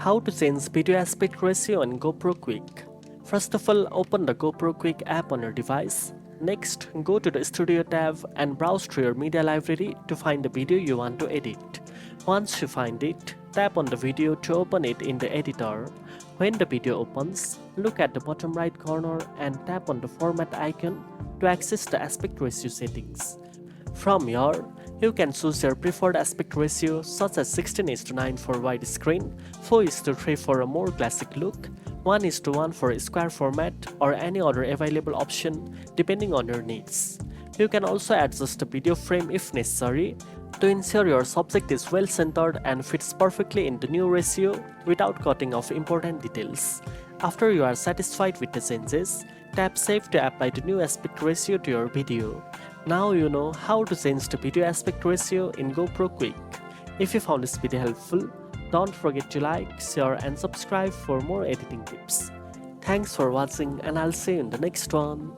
How to change video aspect ratio on GoPro Quik. First of all, open the GoPro Quik app on your device. Next, go to the Studio tab and browse through your media library to find the video you want to edit. Once you find it, tap on the video to open it in the editor. When the video opens, look at the bottom right corner and tap on the format icon to access the aspect ratio settings. From here, you can choose your preferred aspect ratio such as 16:9 for widescreen, 4:3 for a more classic look, 1:1 for a square format, or any other available option depending on your needs. You can also adjust the video frame if necessary to ensure your subject is well centered and fits perfectly in the new ratio without cutting off important details. After you are satisfied with the changes, tap Save to apply the new aspect ratio to your video. Now you know how to change the video aspect ratio in GoPro Quik. If you found this video helpful, don't forget to like, share and subscribe for more editing tips. Thanks for watching and I'll see you in the next one.